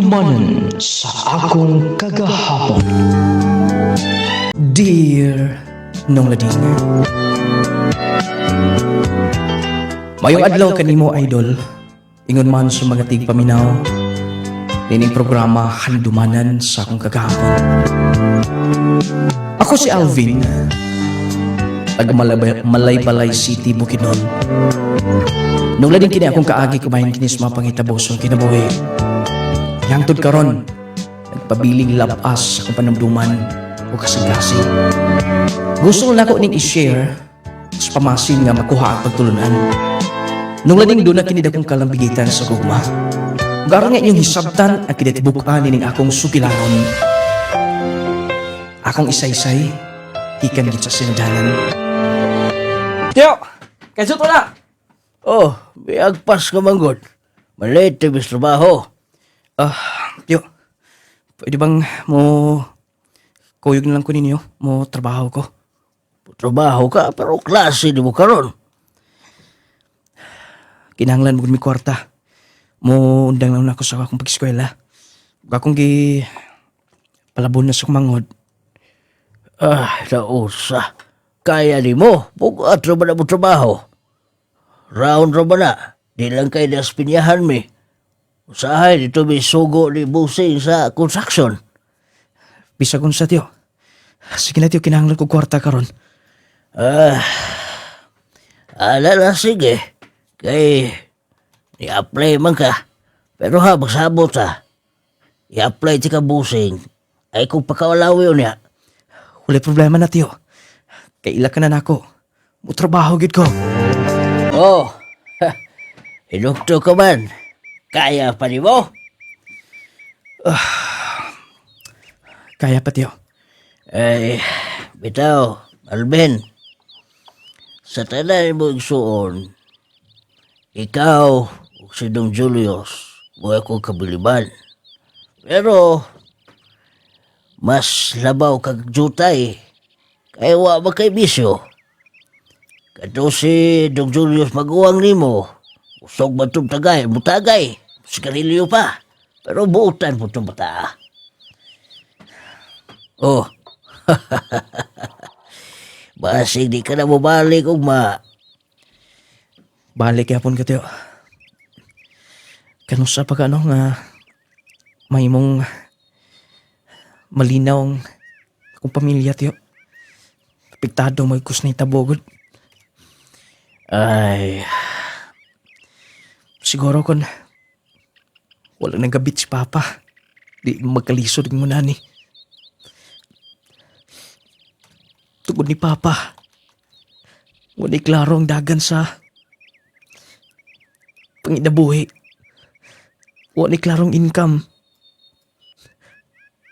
Handumanan sa akong kagahapon. Dear Nong Lading, mayong adlaw kanimo idol, ingon man sa mga tigpaminaw, nining programa Handumanan sa akong kagahapon. Ako si Alvin, taga Malaybalay City, Bukidnon. Nung lading kini akong kaagi kumain kini sa mga pangitabos ng kinabuhi. Hangtod karon, nagpabiling lapas sa akong panamduman o kasing-kasing. Gusto ko nako ning i-share sa pamasin nga makuha ang pagtulunan. Nung lading doon na kinid akong kalambigitan sa gugma. Garo nga inyong hisabtan ang kinatibukan nining akong sugilanon. Akong isaysay, ikan git sa sinadanan. Tiyo! Kansot wala! Oh, may agpas ka manggod. Malate bis trabaho. Tiyo, pwede bang mo kuyog na lang ko ninyo? Mo trabaho ko. Trabaho ka, pero klase di mo karon. Kinahanglan mo mi kwarta. Mo undang lang ako sa akong pag-eskwela. Akong gi palabon na sa kumangod. Nausa. Kaya di mo. Bukat ra ba na mo trabaho? Round ra ba na? Di lang kayo naspinyahan mi. Usahay dito may sugo ni busing sa construction. Bisa kung sa tiyo. Sige na tiyo, kinahanglan ko kwarta karon. Alala sige. Kay i-apply man ka. Pero ha, magsabot ha. I-apply ti ka busing. Ay kung pakawalawi yun ya. Wala problema na tiyo. Kaila ka na nako. Mo trabaho gid ko. Oh, hinukto ka man. Kaya pa ni mo? Kaya pa tiyo. Ay, bitaw, Alvin. Sa tanan mo igsuon, ikaw ug si Dong Julius mo akong kabiliban. Pero, mas labaw kag jutay. Kaya wa ba kay bisyo? Kato si Dong Julius maguwang nimo. Usog ba itong tagay? Mutagay. Sigarilyo pa. Pero buutan po itong bata. Oh. Basig di ka na mabalik, ugma. Balik yapon ka tiyo. Kanusa pa ka nga may mong malinaw ang akong pamilya tiyo. Piktado mo ikus na itabogod. Ay, Siguro kon wala nang gabit si Papa. Di magkalisod mo na ni. Tugod ni Papa. Wala klaro ang dagan sa panginabuhi. Wala klarong income.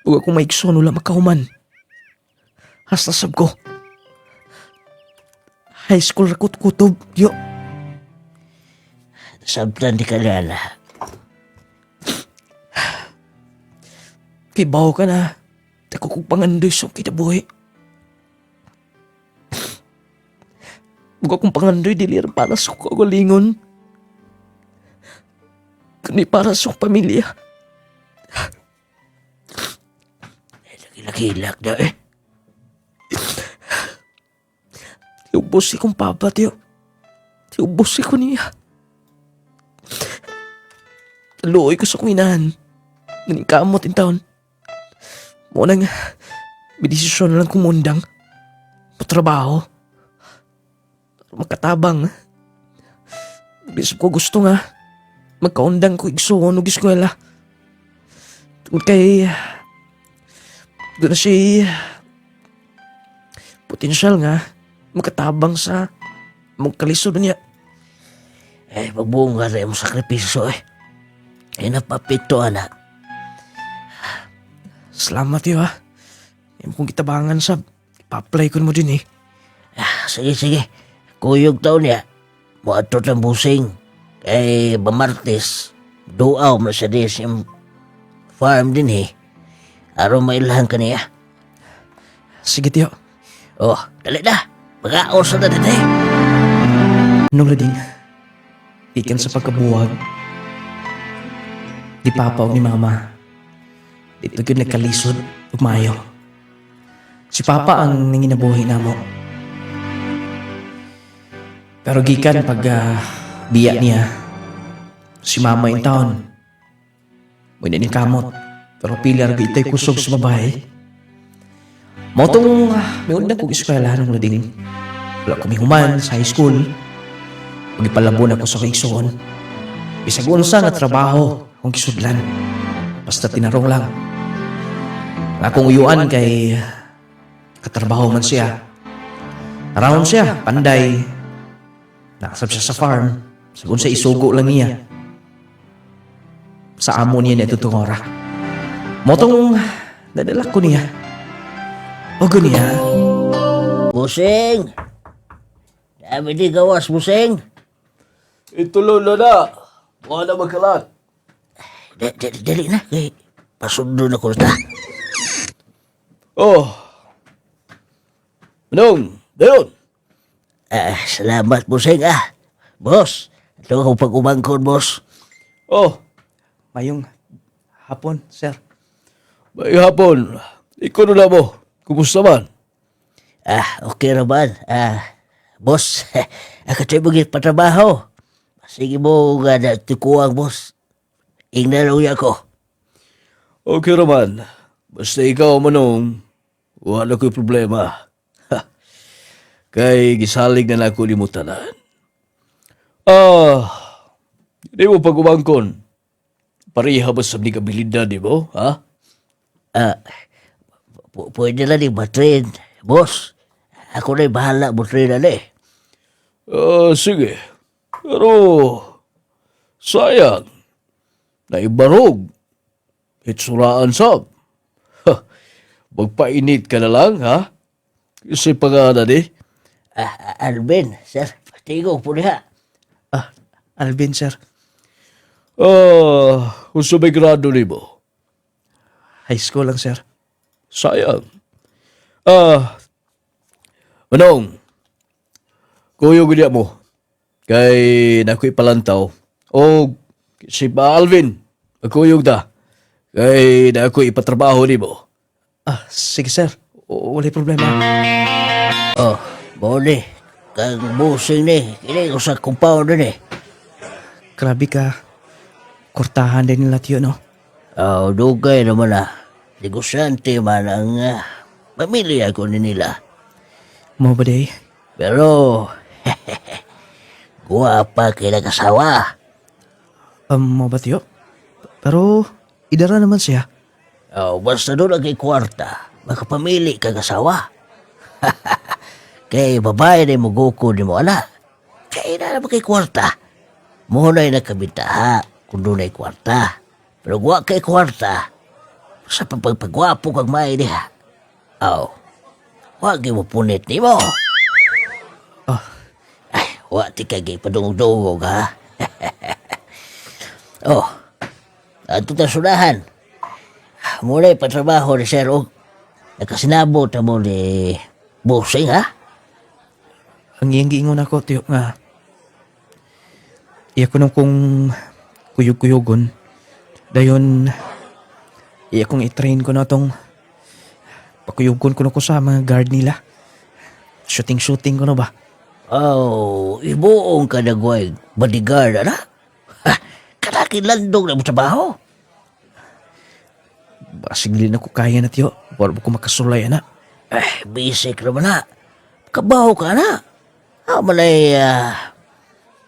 Huwag akong maikson, wala makahuman. Hasta sab ko. High school rakot kutob, yo. sabtan di kalala. Kibaw ka na. Tako kong pangandoy sa kinabuhi. Huwag akong pangandoy dilir para sa kagalingon. Kundi para sa pamilya. Laki-lakilak na eh. Tiubos si kong papa, tiyo. Tiubos si ko niya. Taluoy ko sa kong inahan. Nganing kamot in taon. Muna nga, may desisyon na lang kumundang. Patrabaho. Makatabang. Bisip ko gusto nga. Magkaundang ko igsuon o giskwela. Tungkol kay... doon na si... potensyal nga. Makatabang sa... magkalisod niya. Eh, magbuong nga rin mo sakripisyo eh. Eh, napapito, anak. Salamat yun ha. Yung kung kitabangan sa... pa-apply ko mo din eh. Sige. Kuyog taon niya. Muatot ang busing. Kay Bamartes. Duaw mo sa des yung farm din eh. Araw mailahan ka niya. Sige tiyo. Oh, dali na. Mag-aor sa dati. Nung lading, ikan sa pagkabuwag, di papa o ni mama, Dito yun nagkalisod, umayo. Si Papa ang nanginabuhi na mo. Pero gikan pag biya niya, si Mama yung taon. May naning kamot, pero pilar itay kusog sa babae. Motong may unang kong eskwela nung lading. Wala kami human sa high school. Pagipalabon ako sa kaigsoon. Bisag unsa nga trabaho kung kisudlan. Basta tinarong lang. Ang akong uyuan kay katrabaho man siya. Around siya, panday. Nakasab siya sa farm. Sagun sa isugo lang niya. Sa amo niya na itutungora. Motong nadala ko niya. O niya. Busing! Dami di gawas, Busing. Itulo na. Wala na magkalat. Dali na, kay pasundo na ko ta. Oh. Manong, dayon. Salamat, Busing, Boss, ito ako pag-umangkon, boss. Oh, Mayong hapon, sir. may hapon. Ikaw na mo. Kumusta man? Okay naman. Boss, ako tayo magiging patrabaho. Sige mo nga na tikuang, boss. Ingnalaw ako. Okay naman. Basta ikaw, Manong, wala ko'y problema. Kay gisalig na ako limutanan. Hindi mo pag-umangkon. Pareha ba sa kabilidad, di mo? Ha? Pwede lang yung matrain, boss. Ako na'y bahala mo train na Sige. Pero, sayang. Naibarog. Hitsuraan sab. Magpainit ka na lang, ha? Kasi pangalan eh. Alvin, sir, patigo po niya. Alvin, sir. Kung sa may grado ni mo. High school lang, sir. Sayang. Manong, kuyog niya mo. Kay nako'y palantaw. O si Pa Alvin, magkuyog ta. Kay nako'y ipatrabaho ni mo. Sige, sir. Wala problema. Boni, kang Busing ni, kini ko sa compound ni. Grabe ka. Kurtahan din nila tiyo, no? Dugay naman negosyante man ang pamilya ko ni nila. Mo ba day? Pero, guwapa kila kasawa. Mo ba tiyo? Pero, idara naman siya. Basta doon ang kay kwarta, makapamili ka kasawa. Kay babae na muguko ni mo, Kaya na naman kay kwarta. Muna'y nakabitaha kung doon ay kwarta. Pero guwa kay kwarta, sa pagpagwapo kag may diha. Wag mo punit ni mo. Wag ti kagay padungog-dungog, ha? Ato ta sudahan. Mulai patrabaho ni Sir Og. Nakasinabot na mo ni Busing, ha? Ang iyang giingon ako, tiyo, nga. Iya ko nung kung kuyog-kuyogon. Dayon, iya kong itrain ko na itong pakuyugon ko na ko sa mga guard nila. Shooting ko na ba? Ibuong ka na guway bodyguard, Kalaking landong na mo trabaho. Basigli na ko kaya na, tiyo. Wala ko makasulay, Basic naman Kabaho ka malay,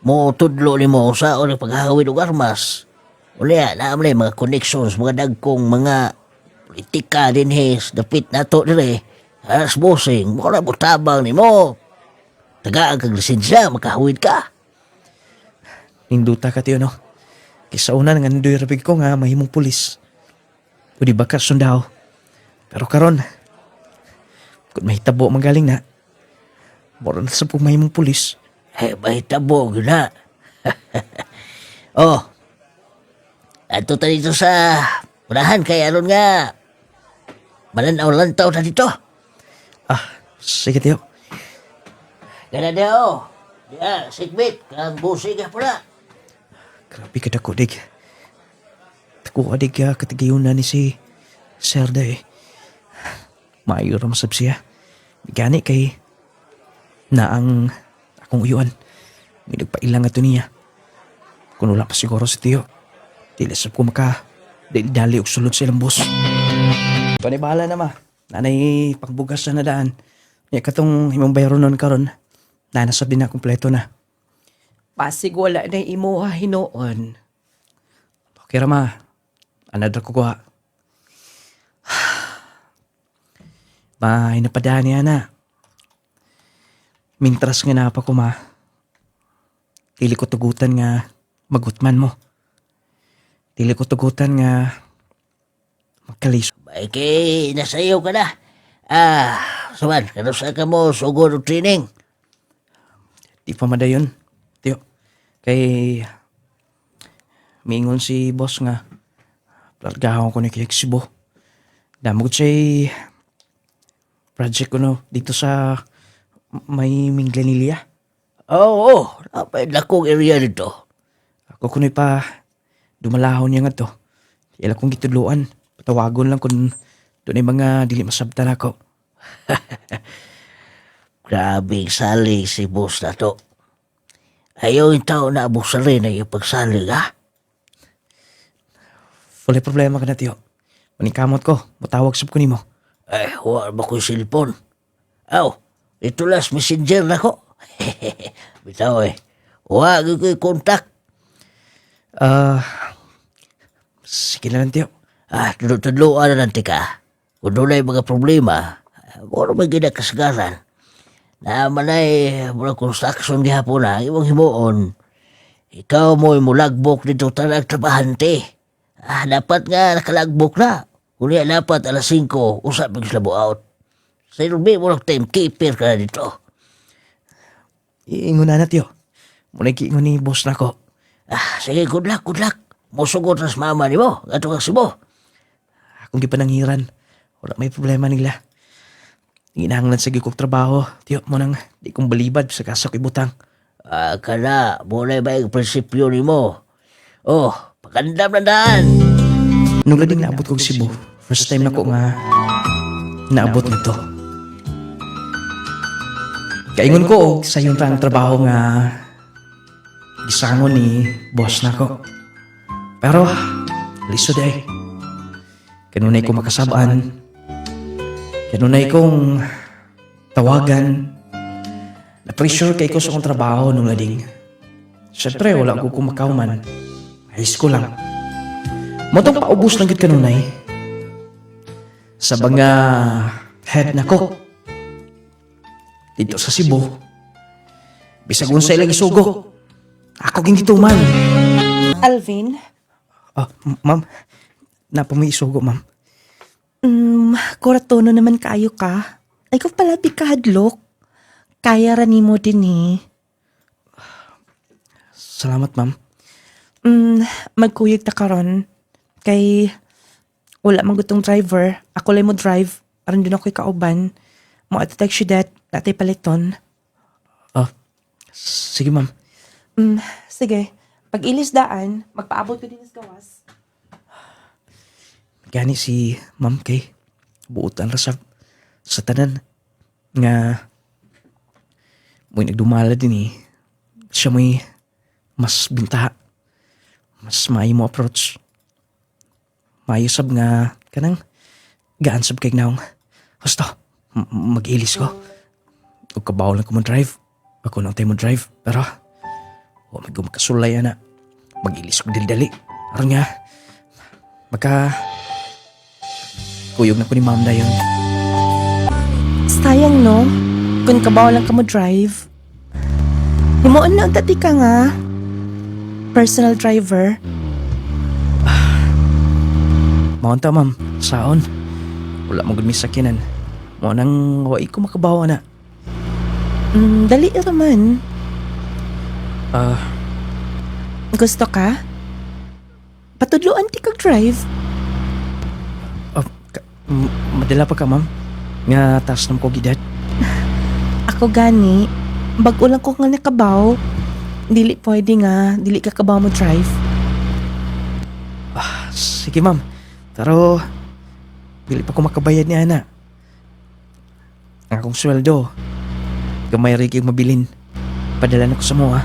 mo tudlo ni mo sa o paghahawid og armas. Uli malay mga connections, mga dagkong mga politika din dapit nato dire. As Busing, wala mo tabang ni mo. Tagaan kag lisensya, makahawid ka. Induta ka, tiyo, no? Kisa una nga nandoy rabig ko nga mahimong pulis. O di ba ka sundao? Pero karon, kung mahitabo magaling na, mora na sa pumahimong pulis. Mahitabo, na. Ato ta dito sa unahan kay aron nga malanaw-lantaw na dito. Sige, tiyo. Gana daw. Sigbit, kang Busing ka pula. Grabe ka dako, dig. Tako adig katigayunan ni si Sir day. Maayo ra masab siya. Gani kay na ang akong uyuan. May nagpailang ato niya. Kung wala pa siguro si Tiyo. Dili sab ko maka dali og sulod sa ilang boss. Bahala na ma. Nanay pagbugas na daan. Niya katong imong bayro nun karon. Nanasab din na kompleto na. Pasig wala na imuha hinoon. Okay ra ma. Anadra ko kuha. May napadaan niya na. Mintras nga na pa ko ma. Dili ko tugutan nga magutman mo. Dili ko tugutan nga magkalis. Bay kay nasayaw ka na. Saman, kanusa ka mo sugod og training. Di pa madayon. Tiyo. Kay mingon si boss nga largahon ko ni kay Cebu. Damog siya'y project ko no dito sa may Minglanilla. Oo, napay lakong area dito. Ako kuno'y pa dumalahon niya nga to. Kaya kong gitudluan. Patawagon lang kung doon ay mga dili masabtan ako. Grabing salig si boss na to. Ayaw yung tao na abusalin na yung pagsalig, ha? Fully problema ka na, tiyo. Maningkamot ko. Matawag sab ko nimo. Wala ba ko'y silpon? Aw, ito last messenger na ko. Bitaw wala ko'y kontak. Sige na lang, tiyo. Tudlo-tudloan na nanti ka. Kung doon ay mga problema, wala may ginakasagaran. Na manay, mula construction gihapon na, imong himuon. Ikaw mo'y mulagbok dito talag trabahante. Dapat nga nakalagbok na. Kung dapat alas 5, usap yung slabo out. Sa ilumi mo lang timekeeper ka na dito. Iingon na, tiyo. Muna kiingon ni boss na ko. Sige, good luck, good luck. Musugot na sa mama ni mo, gato kang sibo. Akong gipanangiran. Wala may problema nila. Ginahanglan sa gikog trabaho. Tiyo, mo nang di kong balibad sa kasok ibutang. Kana, muna ba yung prinsipyo ni mo? Oh, pakandam na daan. Nung lading naabot kong Cebu, first time na ko nga naabot nito. Kaingon ko og sa yung trabaho nga gisangon ni boss na ko. Pero, lisod ay. Kanunay ko makasabaan. Kanunay kong tawagan. Na-pressure kay ko sa kong trabaho nung lading. Siyempre, wala ko kumakauman. High school lang. Motong paubos lang gid kanunay. Sa mga head na ko. Dito sa Cebu. Bisag unsa ilang isugo. Ako ging gituman. Alvin, Ma'am. Napa may isugo, ma'am. kuratono naman kayo ka. Ay ko pala di ka hadlok. Kaya rani mo din eh. Salamat, ma'am. Magkuyog ta karon. Kay wala man gutong driver. Ako lang mo drive. Aron din ako'y kauban. Mo atatag syudad. Natay paliton. Sige, ma'am. Sige. Pag ilis daan, magpaabot ko din sa gawas. Gani si ma'am kay buutan ra sa tanan nga mo'y nagdumala din eh. Siya mo'y mas bintaha. Mas maayo mo approach. Maayo sab nga kanang gaan sab kay naong. Gusto, mag-ilis ko. Ug kabaw lang ko mo drive. Ako nang tayo mo drive. Pero, may gumakasulay na. Mag-ilis ko dali-dali. Aron nga, kuyog na ko ni ma'am na yun. Sayang no? Kung kabaw lang ka mo drive. Himuon na ang tati ka nga. Personal driver. Maunta ma'am, saon. Wala mo gud mi sakyanan. Mo nang wai ko makabawa na. Dali raman. Ah, Gusto ka? Patudloan ti kag drive. madala pa ka ma'am. Nga taas nam ko gidad. Ako gani, bago lang ko nga nakabaw. Dili pwede nga, dili ka kabaw mo drive. Sige ma'am. Pero Dili pa ko makabayad ni ana. Ang akong sweldo. Gamay rin kayong mabilin. Padala na ko sa mo ha.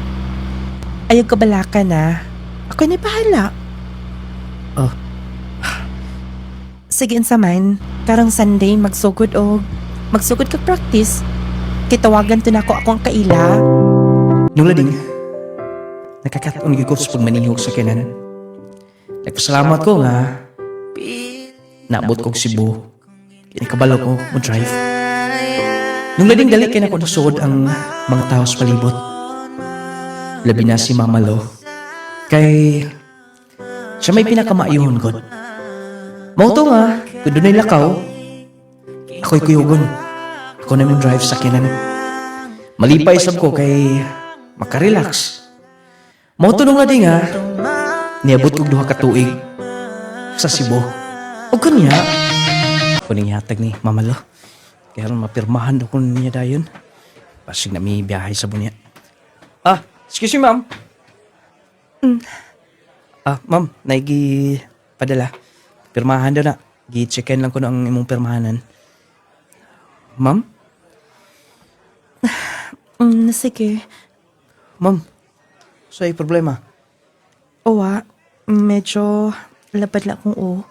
Ayog ka balaka na. Ako na bahala. Oh. Sige unsa man, karong Sunday magsugod ka practice. Kitawagan to na ako akong kaila. Nung lading, nakakataon gyud ko sa pagmanihog sa kanan. Nagpasalamat ko nga naabot kong Cebu. Kinikabalo ko mo drive. Nung lading dali kay nako nasuod ang mga tao sa palibot. Labi na si Mama Lo. Kay siya may pinakamayuhon ko. Mauto nga, kung doon ay lakaw, ako'y kuyugon. Ako na yung drive sa kinan. Malipay sab ko kay makarelax. Mauto nung lading nga, niabot kong 2 ka tuig sa Cebu. O kanya, kuning hatag ni Mama Lo. Kaya ron mapirmahan ako niya dayon. Pasig na may biyahe sa bunya. Ah, excuse me ma'am. Ma'am, naigi padala. Pirmahan daw na. Gi-check-in lang ko na ang imong pirmahanan. Ma'am? Sige. Ma'am, sa'yo problema. Owa, medyo lapad lang akong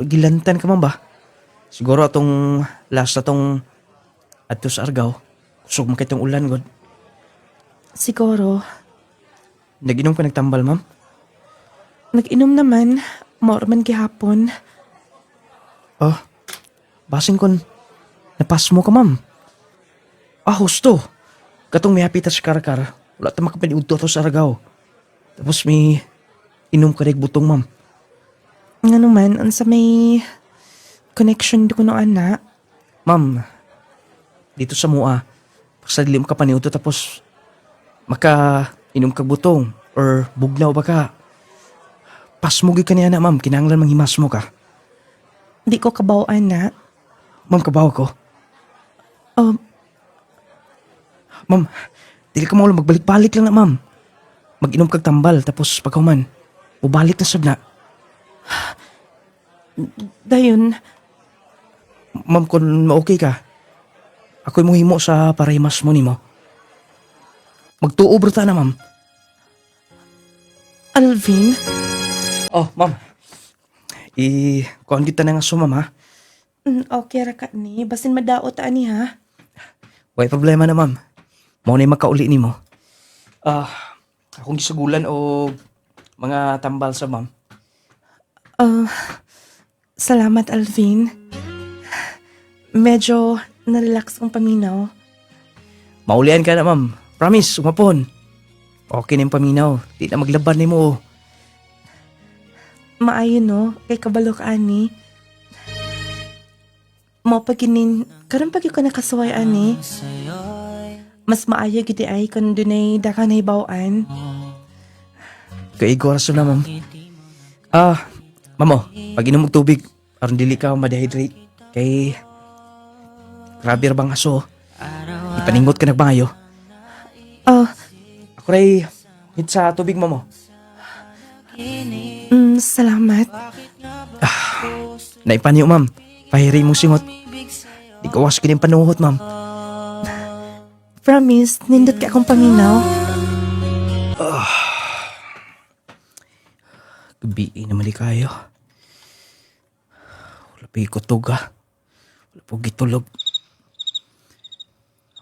Gilantan ka ma'am ba? Siguro atong last atong adto sa Argao. Kusog man kitong ulan god. Siguro. Nag-inom ka nagtambal ma'am? Nag-inom naman. Maor man gihapon. Oh, basin kon napas mo ka ma'am. Husto. Katong may hapita sa karakar. Wala ta makapaniudto to sa Argao. Tapos may inom ka butong ma'am. Nga naman, unsa may connection ko no ana. Ma'am, dito sa mua, sa dilim ka paniudto tapos maka inom ka butong or bugnaw ba ka. Pasmugi ka niya na ma'am, kinahanglan manghimas mo ka. Di ko kabawaan na. Ma'am, kabaw ko. Ma'am, dili ka maulang magbalik-balik lang na ma'am. Mag-inom kag tambal tapos pagkahuman, bubalik na sab na. Dayon, Ma'am, kung ma-okay ka, ako'y muhimo sa parahimas mo nimo. Magtuo ta na ma'am. Alvin, Oh, ma'am. Kuhan kita na nga sumam ha. okay ra ka ni. Basin madaot ani ha. Way problema na ma'am. Mao na makauli nimo. Akong gisugulan o mga tambal sa ma'am. Salamat Alvin. Medyo na-relax kong paminaw. Maulian ka na ma'am. Promise, umapon. Okay na yung paminaw. Di na maglaban ni mo. Maayo no, kay kabalo ka ani. Mo paginin, karon pag ko nakasuway ani. Mas maayo gid ay kun dunay daka na hibawaan. Kaigo raso na ma'am. Mamo, pag inom og tubig, aron dili ka ma-dehydrate. Kay grabe ra bang aso. Ipaningot ka nagbangayo. Ako ray hit sa tubig mo. Salamat. Naipanyo ma'am. Pahiri mong singot. Di ko was kining panuhot ma'am. Promise, nindot ka akong paminaw. Gabi naman di kayo. Wala pa ikotog ha. Wala po gitulog.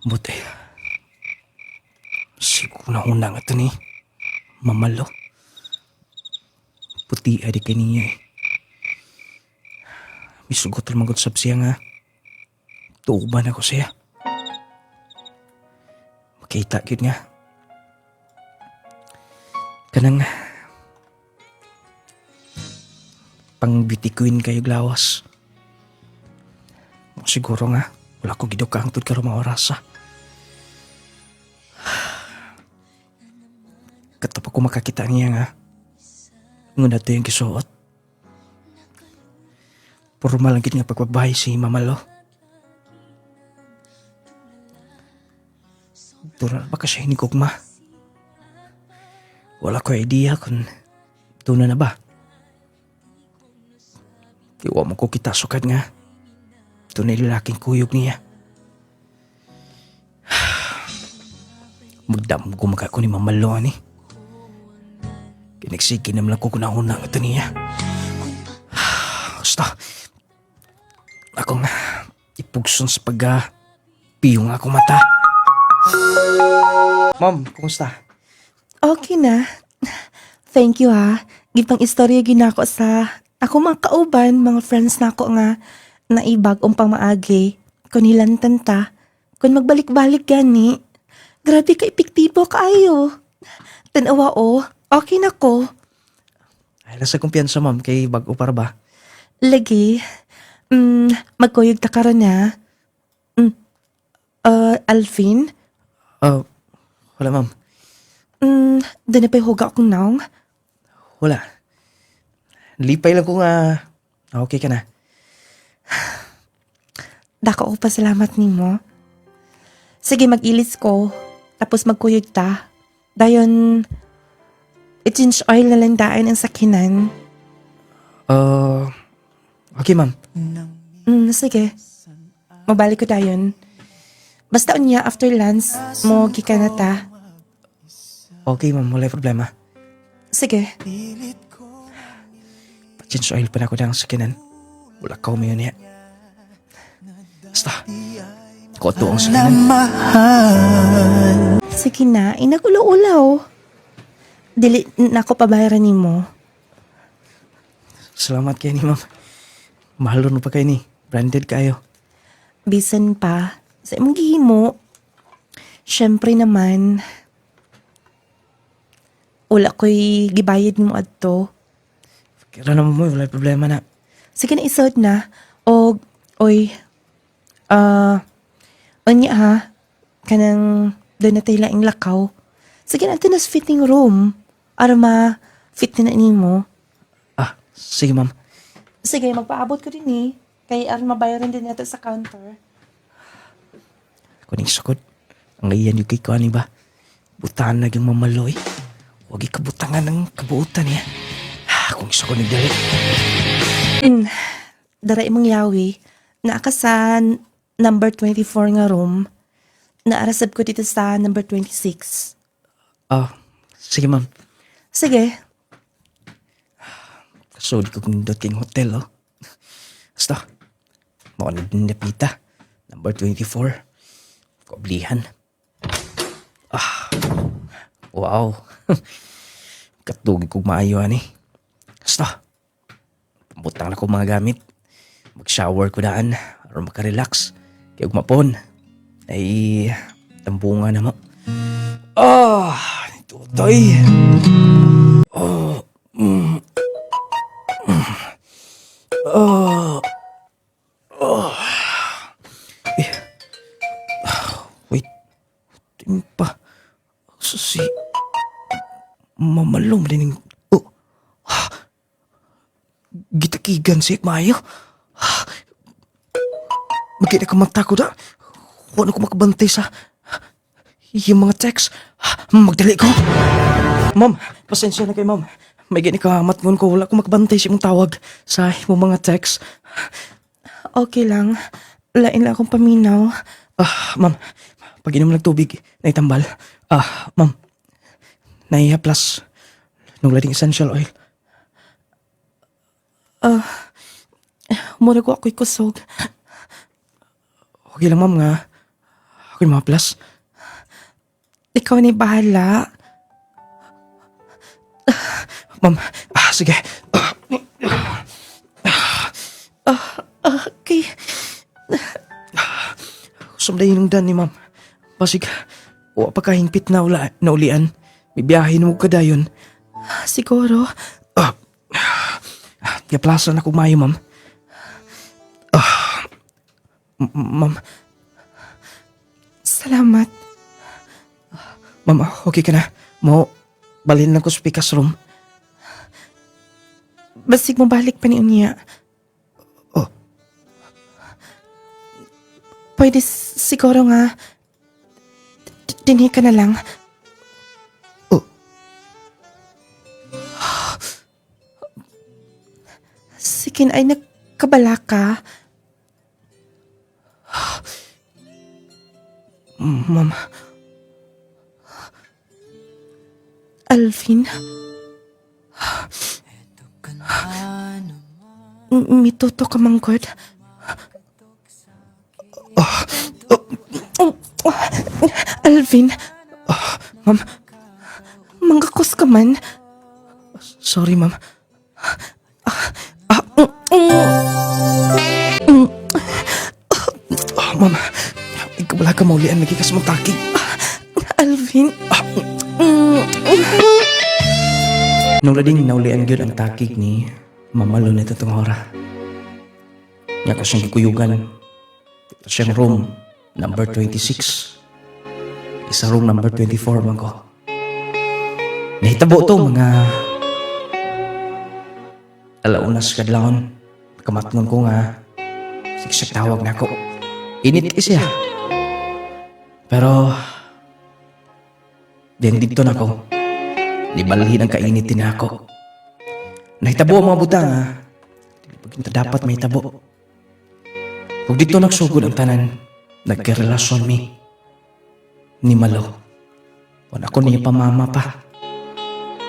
Buti. Siguro na unang ito ni Mamalo. Puti ay di kaniya eh. Misugot naman ko sab siya nga. Tuuban ako siya. Makita yun nga. Kanang pang beauty queen kayo glawas. Siguro nga, wala ko gidok kaangtod ka mga oras ha. Katapos ko makakita niya nga. Ngunit ito yung kisuot. Puro malangkit nga pagbabahay si Mama Lo. Tural ba kasi hinigugma? Wala ko idea kung tuna na ba. Iwa mo ko kita sukad nga. Tunay lalaking kuyog niya. Magdam ko maka ko ni mamalo ni. Kinagsiki naman lang ko kunahuna nga ito niya. Basta, akong ipugson sa piyong akong mata. Ma'am, kumusta? Okay na. Thank you ha. Gipang istorya ginako sa ako mga kauban, mga friends na ako nga naibag pang maagi. Kung hilantan ta, kung magbalik-balik gani. Grabe ka epektibo kaayo. Tanawa okay na ko. Ay, nasa kumpiyansa ma'am, kay bago para ba? Lagi, magkuyog ta karon na. Alvin, Wala ma'am. doon na pa'y huga akong naong. Wala. Lipay lang ko nga okay ka na. Dako ko pasalamat nimo. Sige, mag-ilis ko. Tapos magkuyog ta. Dayon, i-change oil na lang daan ang sakinan. Okay ma'am. Sige. Mabalik ko dayon. Basta unya after lunch, mo gika na ta. Okay ma'am, wala problema. Sige. Change oil pa na ako ng sakinan. Wala ka umayon niya. Basta, koto ang sakinan. Sige na, inagulo-ulaw. Dili na ako pabayaran nimo. Salamat kayo ni ma'am. Mahal ron pa kayo ni. Branded kayo. Bisan pa, sa imong gihimo. Syempre naman, wala ko'y gibayad mo adto. Kaya naman mo, wala problema na. Sige na isod na. Onya ha, kanang doon na tayo laing lakaw. Sige na, ito na sa fitting room. Para ma-fit na nimo. Sige ma'am. Sige, magpaabot ko din eh. Kaya aron mabayaran din natin sa counter. Kuning sukod. Ang iyan yung kay Connie ba? Butahan na yung mamaloy. Huwag ikabutangan ng kabuutan niya. Kung sukod nagdali. Daray mong yawi, naaka sa number 24 nga room. Naarasab ko dito sa number 26. Sige ma'am. Sige, So, di ko kundot kayong hotel, oh. Basta, maunod din napita. Number 24. Koblihan. Wow. Katugig kong maayo, ani. Basta, pambutang na ko mga gamit. Mag-shower ko daan, or makarelax. Kaya umapon. Ay, tambunga na mo. Ito, toy. Wait. Timpa. Si Mamalong din. Gitakigan si Mayo. Magkita ka mata ko da. Wala ko makabantay sa yung mga text. Magdali ko. Ma'am, pasensya na kay ma'am. May gini ka matngon ko. Wala ko makabantay sa mong tawag sa yung mga text. okay lang. Lain lang akong paminaw. Ma'am, pag inom ng tubig, naitambal. Ma'am, naiya plus nung lading essential oil. Muna ko ako'y kusog. Okay lang ma'am nga. Ako'y mga plus. Ikaw ni bahala. Ma'am, sige. Okay. Sumday yung dan ni ma'am. Pasig, wa pa kahingpit na ulian. May biyahe na mo kadayon. Siguro. Kaya plaza na kumayo ma'am. Ma'am, Salamat. ma'am, okay ka na? Mo, balhin lang ko sa pikas room. Basig mo balik pa ni Unya. Oh. Pwede siguro nga dinhi ka na lang. Oh. Sige ay Nakabala ka? Ma'am. Alvin? Mituto ka manggod? Alvin? Ma'am? Manggakos ka man? Sorry, ma'am. Ma'am, ikaw wala ka maulian lagi kas mong takig. Alvin? Nung lading naulian gyud ang takig ni mamalo nito tong hora. Nya ko siyang gikuyugan. Ito siyang room number 26. Isa room number 24 man ko. Nahitabo to mga alaunas kadlawon. Kamatngon ko nga sigsig tawag na ako. Init siya. Pero din dito na ko. Nibalhin ang kainit din ako. Nahitabo ang mga butang ha. Pagkinta dapat may tabo. Kung dito nagsugod ang tanan, nagkarelasyon mi. Ni Malo. Wala ko niya pamama pa.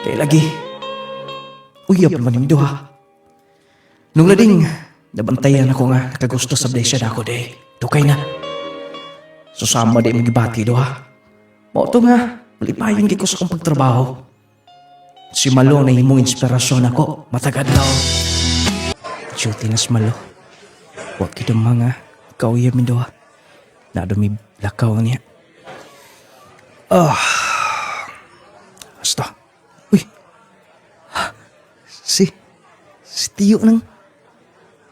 Kaya lagi. Uyab naman yung duha. Nung lading, nabantayan ako nga nakagusto sa blesya na ako de. Tukay na. Susama de magibati duha. Mauto nga, malipayon kay ko sa kong pagtrabaho. Si Malo na himong inspirasyon ako, matagad lang. Duty na si Malo. Huwag kitong mga kauyab mi duha. Nadumi lakaw niya. Basta. Uy. Si Tiyo nang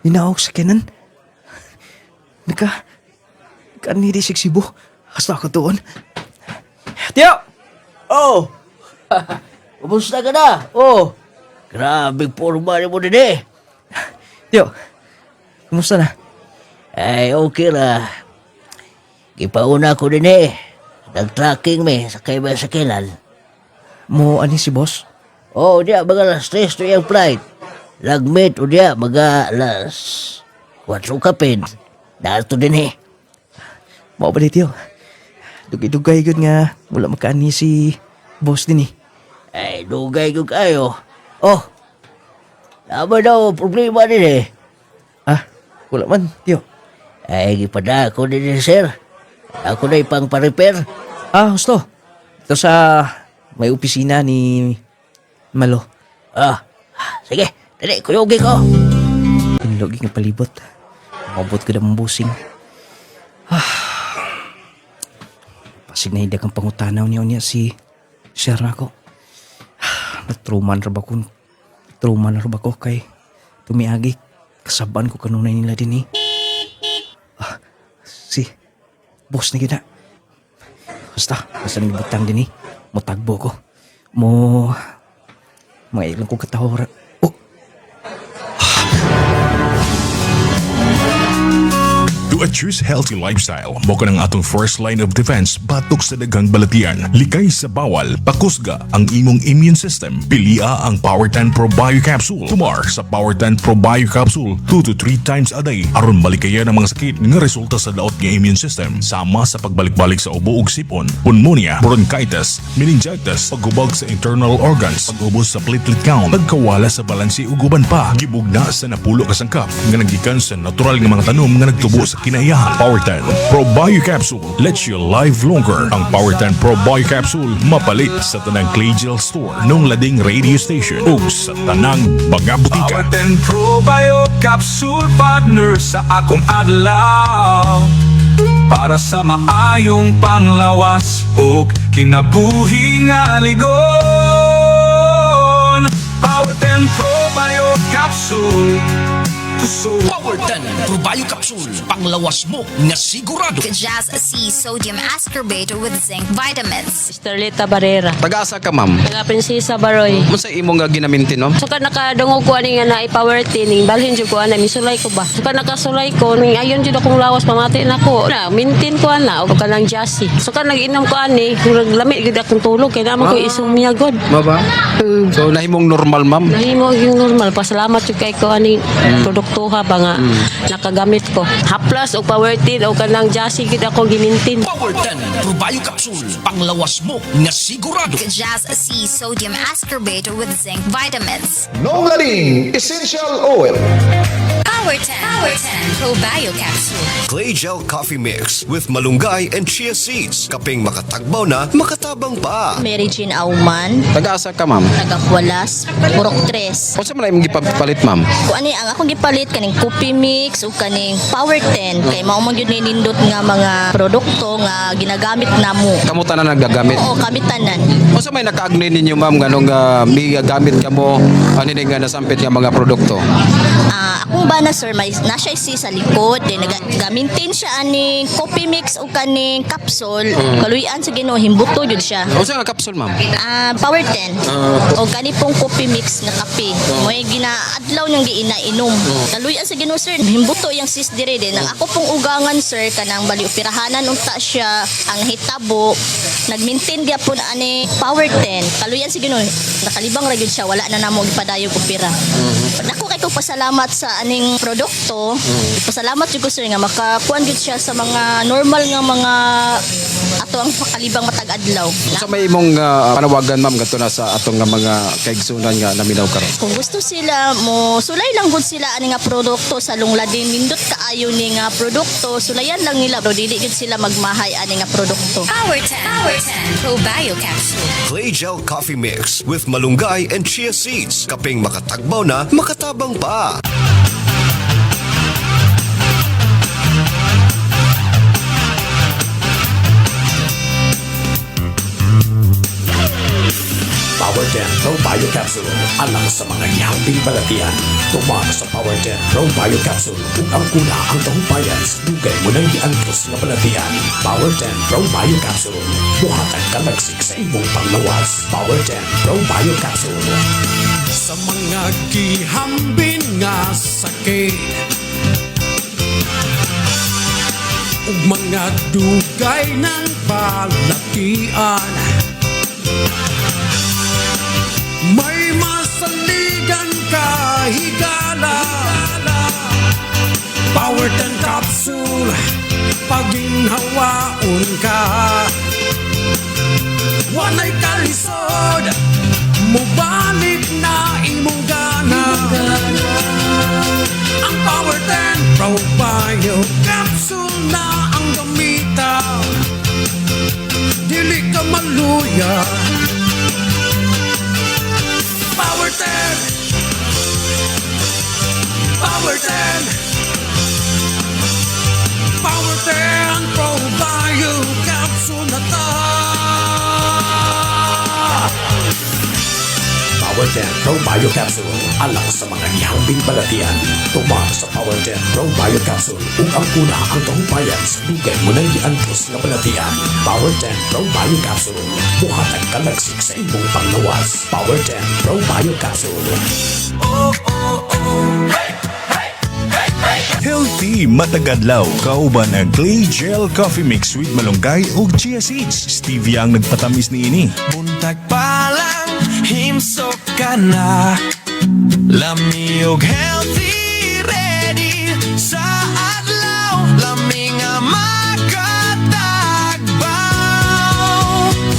ninawag sa kanan. Nagka-aniri siksibo. Hasta ako doon. Tiyo! Oh! Kumusta ka na? Oh! Grabe forma mo din eh. Tiyo, kumusta na? Ay, okay ra. Gipauna ko din eh. Nag-tracking me sa kaiba sa kilan. Mo ani si boss? Oh, dia mga alas 3 to yung flight. Lagmit o dia mga alas 4 kapin. Dato din eh. Mao ba di, Tiyo? Dugay-dugay gud nga wala makaani si boss din eh. Ay, dugay ko kayo. Oh, naman daw problema din eh. Ah, wala man, Tiyo. Ay, gipada ko din eh, sir. Ako na ipang pa-repair. Ah, gusto. Ito sa may opisina ni Malo. Ah, sige. Dali, kuyugi ko. Pinlogi nga palibot. Mabot ko na mong busing. Pasig na hindi kang pangutanaw niya si Sir na ako. Natruman ra ba ko? Natruman ra ba ko kay tumiagi. Kasaban ko kanunay nila din eh. Si boss na gina. Basta nang ibutang din eh. Mutagbo ko. Mga ilang ko katahora. Oh, To a choose healthy lifestyle, mo ka ng atong first line of defense batok sa daghang balatian. Likay sa bawal, pakusga ang imong immune system. Pilia ang Power 10 Pro Bio Capsule. Tumar sa Power 10 Pro Bio Capsule 2 to 3 times a day aron malikayan ang mga sakit nga resulta sa daot nga immune system. Sama sa pagbalik-balik sa ubo ug sipon, pneumonia, bronchitis, meningitis, paghubog sa internal organs, pag-ubos sa platelet count, pagkawala sa balansi ug uban pa. Gibugna sa napulo ka sangkap nga naggikan sa natural nga mga tanom nga nagtubo sa kinayahan. Power 10 Pro Bio Capsule lets you live longer. Ang Power 10 Pro Bio Capsule mapalit sa tanang Clay-Gel store nung lading radio station ug sa tanang mga butika. Power 10 Pro Bio Capsule partner sa akong adlaw para sa maayong panglawas ug kinabuhi nga ligon. Power 10 Pro Bio Capsule. Power 10 10 Probio Capsule. Panglawas mo nga sigurado. Jazz C Sodium Ascorbate with zinc vitamins. Starleta Barrera. Tagaasa ka, ma'am. Nga Prinsesa Baroy. Mo sa imong nga ginaminti, no? Suka nakadungog ko ani nga na i-power tining balhin jud ko ana misulay ko ba. Suka nakasulay ko ning ayon jud akong lawas pamati nako. Na mintin ko ana o kanang jassy. Suka nag-inom ko ani murag lami gid akong tulog kay naman ko isumya god. Maba? So, nahimong normal, ma'am? Nahimo yung normal. Pasalamat yung kay ko aning produkto ha ba nga nakagamit ko. Haplas o power tin o kanang jassy gid ako gimintin. Power 10 Probio Capsule. Panglawas mo nga sigurado. Jazz C Sodium Ascorbate with zinc vitamins. Nonglaning Essential Oil. Power 10 Probio Capsule. Clay Gel Coffee Mix with malunggay and chia seeds. Kaping makatagbaw na, makatabang pa. Mary Jean Auman, Tagaasa ka, ma'am? Tagakualas, Burok 3. O sa man imong gipapalit, ma'am? Kung ani ang akong gipalit kaning coffee mix o kaning Power 10 kay mao man gyud ni nindot nga mga produkto nga ginagamit namo. Kamu tanan nagagamit? Oo, kami tanan. O sa may nakaagni ninyo, ma'am, ganong may gamit ka mo, ano nga nasampit nga mga produkto? Akong bana sir, may nasa isi sa likod, then nagamintin siya aning coffee mix o kaning capsule. Kaluyan sa Ginoo himbuto jud siya. O sa nga kapsul, ma'am? Power 10 o gani pong coffee mix na kape mo ginaadlaw niyang giinainom kaluyan sa Ginoo sir himbuto yang sis dire din ako pong ugangan sir kanang bali operahanan unta siya ang hitabo nagmaintain gyapon ani Power 10 kaluyan sa Ginoo nakalibang ra gyud siya wala na namo gipadayog opera nako kay ko pasalamat sa aning produkto pasalamat jud ko sir nga makakuan gyud siya sa mga normal nga mga ato ang pakalibang matag adlaw. Sa may imong panawagan, ma'am, gato na sa atong nga mga kaigsunan nga naminaw karon. Kung gusto sila mo sulay lang gud sila ani nga produkto sa lungladin nindot kaayo ni nga produkto sulayan lang nila bro dili gid sila magmahay ani nga produkto. Power 10 Probio Capsule. Clay Gel Coffee Mix with malunggay and chia seeds. Kaping makatagbaw na, makatabang pa. Power 10 Probio Capsule. Alang sa mga ihambing balatian. Tumar sa Power 10 Probio Capsule. Ug ang kuna ang tahumpayan. Dugay mo nang giangkos nga balatian. Power 10 Probio Capsule. Buhatan kalagsik sa imong panglawas. Power 10 Probio Capsule. Sa mga gihambin nga sakit ug mga dugay ng balatian may masaligan ka higala Power 10 Capsule paginhawaon ka wanay kalisod mubalik na imong gana ang Power 10 Probio Capsule na ang gamitan dili ka maluya Power 10 Power 10 Power 10 Probio Capsule na ta Power 10 Probio Capsule. Alang sa mga ihambing balatian. Tumar sa Power 10 Probio Capsule. Ug ang kuna ang tahumpayan sa dugay mo nang giangkos nga balatian. Power 10 Probio Capsule. Buhatan kalagsik sa imong panglawas. Power 10 Probio Capsule. Healthy matagadlaw. Kauban ang Clay Gel Coffee Mix with malunggay ug chia seeds. Stevia ang nagpatamis niini. Buntag pa lang, himsok ka na. Lami og healthy, ready sa adlaw. Lami nga makatagbaw.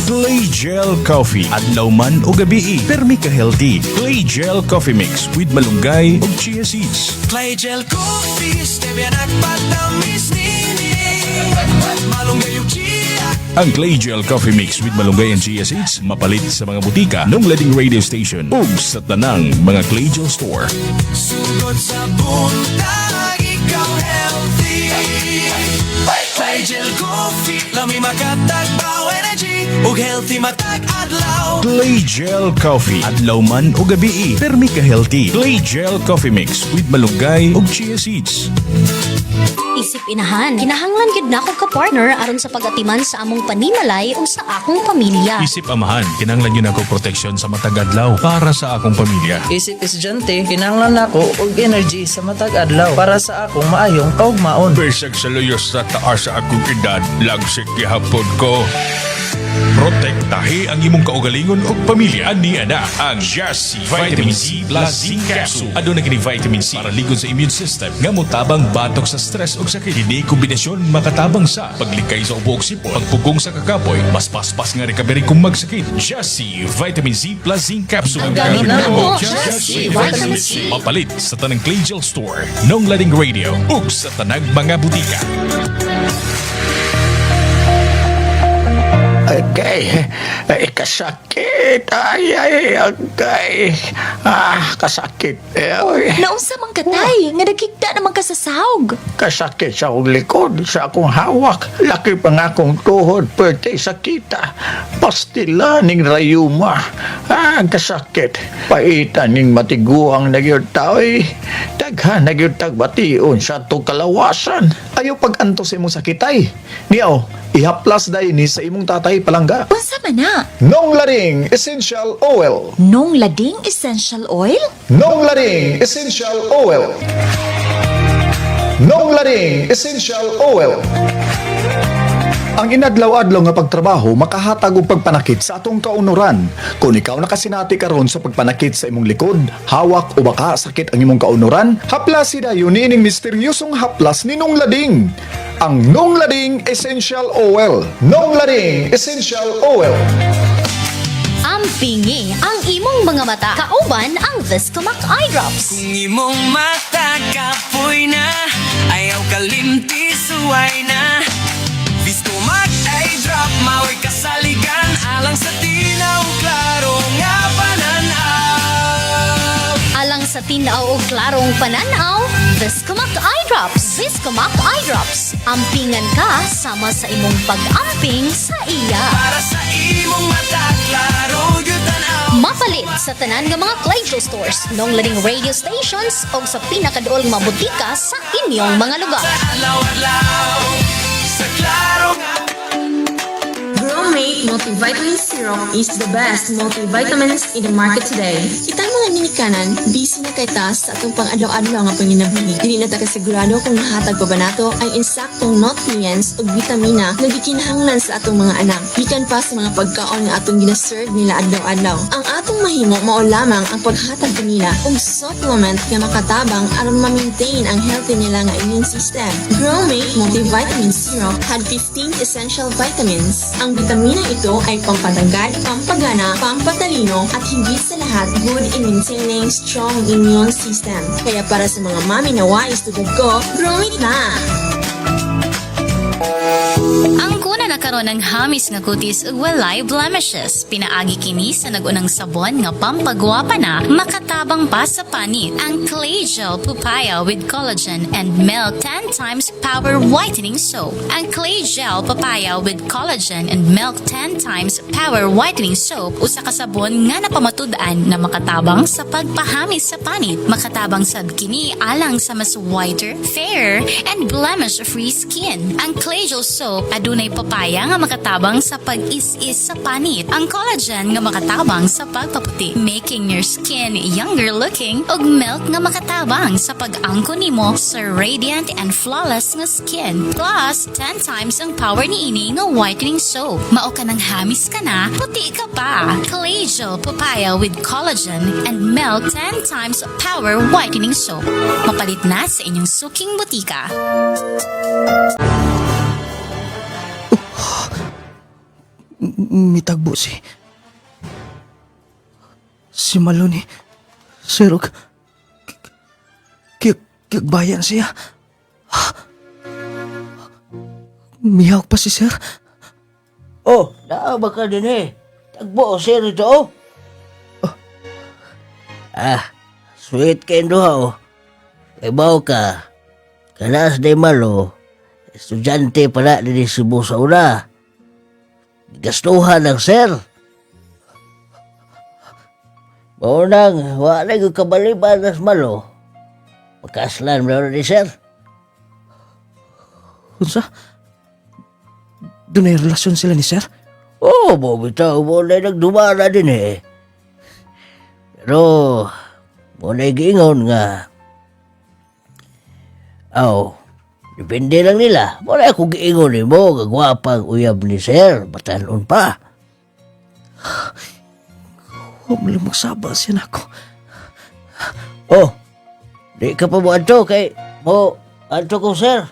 Clay Gel Coffee. Adlaw man o gabi. Permi ka healthy. Clay Gel Coffee Mix with malunggay ug chia seeds. Clay Gel Coffee, stevia nagpatamis nini. Malunggay ug chia. Ang Clay Gel Coffee Mix with malunggay and chia seeds mapalit sa mga butika ng Lading Radio Station ug sa tanang mga Clay Gel Store. Sugod sa buntag, ikaw healthy. Clay Gel Coffee, lami makatagbaw energy. energy ug healthy matag adlaw. Play Gel Coffee. Adlaw man o gabi, permi ka healthy. Play Gel Coffee Mix with malunggay ug chia seeds. Isip inahan, kinahanglan gid na akong ka-partner aron sa pagatiman sa among panimalay ug sa akong pamilya. Isip amahan, kinahanglan yun ako proteksyon sa matag adlaw para sa akong pamilya. Isip estudyante, kinahanglan nako og energy sa matag adlaw para sa akong maayong kaugmaon. Besag sa luyos sa taas sa akong edad, lagsik gihapon ko. Protektahe ang imong kaugalingon ug pamilya. Ani ana ang Jassy Vitamin C plus Zinc Capsule. Aduna kini vitamin C para ligon sa immune system nga motabang batok sa stress ug sakit. Kini kombinasyon makatabang sa paglikay sa ubo ug sipon, pagpugong sa kakapoy, mas paspas nga recovery kung magsakit. Jassy Vitamin C plus Zinc Capsule. Ang gamit na mo, Jassy Vitamin C. Mapalit sa tanang Clay Gel Store, Nong Lading Radio ug sa tanang mga butika. Agay, kasakit. Ay, agay. Kasakit. Naunsa man katay, nga nagkigda naman ka sa sahog. Kasakit sa akong likod, sa akong hawak. Laki pa nga akong tuhod, pwede sakita. Pastila ning rayuma. Kasakit. Paitan ning matiguang nagyod tao'y. Daghan nagyod tagbation sa itong kalawasan. Ayaw pag-anto sa imong sakitay. Niyaw, ihaplas dahi ni sa imong tatay palangga. Unsa man na? Nong Lading Essential Oil. Nong Lading Essential Oil? Nong Lading Essential Oil. Nong Lading Essential Oil. Ang inadlaw-adlaw nga pagtrabaho makahatag og pagpanakit sa atong kaunuran. Kung ikaw nakasinati karon sa pagpanakit sa imong likod, hawak o baka sakit ang imong kaunuran, haplas dayon niining misteryosong haplas ni Nong Lading. Ang Nong Lading Essential Oil. Nong Lading Essential Oil. Ampingi ang imong mga mata. Kauban ang Viscomac Eye Drops. Kung imong mata kapoy na, ayaw kalimti suway na. Viscomac Eye Drop, mao'y kasaligan, alang sa tinaw, klaro nga pananaw. Alang sa tinaw o klarong pananaw, Viscomac Eye Drops. Viscomac Eye Drops. Ampingan ka sama sa imong pag-amping sa iya. Para sa imong mata, klaro yun tanaw. Mapalit sa tanan nga mga Clay Gel Stores, Nong Lading radio stations o sa pinakaduol mga butika sa inyong mga lugar. Adlaw-adlaw, sa klaro nga. Growmate Multivitamin Syrup is the best multivitamins in the market today. Itang mga minikanan, busy na kay tas sa atong pang-adlaw-adlaw nga panginabili. Dili na ta kasigurado kung nahatag pa ba nato ang insaktong nutrients o vitamina na gikinahanglan sa atong mga anak. Gikan pa sa mga pagkaon nga atong ginaserve nila adlaw-adlaw. Ang atong mahimo mao lamang ang paghatag kanila og supplement nga makatabang aron ma-maintain ang healthy nila nga immune system. Growmate Multivitamin Syrup had 15 essential vitamins. Ang vitamina ito ay pampatagad, pampagana, pampatalino at higit sa lahat good in maintaining strong immune system. Kaya para sa mga mami na wais tulad ko, Growmate na! Ang kuna na karon ng hamis nga kutis ug walay blemishes. Pinaagi kini sa nagunang sabon nga pampagwapa na makatabang pa sa panit. Ang Clay Gel Papaya with Collagen and Milk 10 times Power Whitening Soap. Ang Clay Gel Papaya with Collagen and Milk 10 times Power Whitening Soap usa ka sabon nga napamatud-an na makatabang sa pagpahamis sa panit. Makatabang sad kini alang sa mas whiter, fairer, and blemish-free skin. Ang Clay Gel Soap adunay papaya nga makatabang sa pag-is-is sa panit. Ang collagen nga makatabang sa pagpaputi, making your skin younger looking, ug milk nga makatabang sa pag-angkon nimo sa radiant and flawless nga skin. Plus, 10 times ang power niini nga whitening soap. Mao ka nang hamis ka na, puti ka pa. Clay Gel Papaya with collagen and milk 10 times power whitening soap. Mapalit na sa inyong suking butika. Mitagbo si Maloni. Sir, kagbayan siya. Mihawak pa si sir. Oh, naa ba ka din eh? Tagbo, sir, ito. Sweet kayo duha, oh. Ibaw ka. Kanas day malo. Estudyante pala din si Cebu sa una. Gastuhan lang, sir. Maunang, wala yung kabaliban nas malo. Magkaslan mo ni sir. Unsa? Doon ay relasyon sila ni sir? Oo, bumitaw mo na nagdumana din eh. Pero, muna giingon nga. Depende lang nila. Muna ako giingon ni mo, gagwapang uyab ni sir, batanon pa. Huwag mo lang magsaba siya na ako. Di ka pa mo anto kay mo anto ko sir.